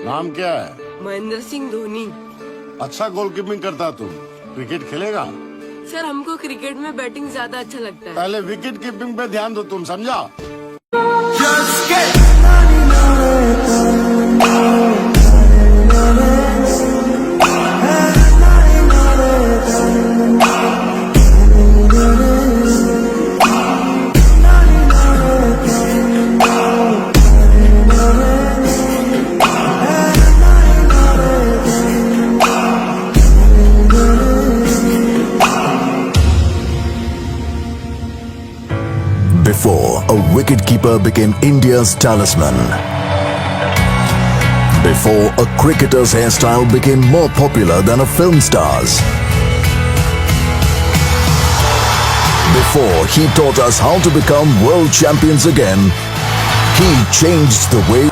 नाम क्या है? महेंद्र सिंह धोनी। अच्छा गोलकीपिंग करता तुम। क्रिकेट खेलेगा? सर हमको क्रिकेट में बैटिंग ज्यादा अच्छा लगता है। पहले विकेट कीपिंग पे ध्यान दो तुम, समझा? Before a wicketkeeper became India's talisman. Before a cricketer's hairstyle became more popular than a film star's. Before he taught us how to become world champions again, he changed the way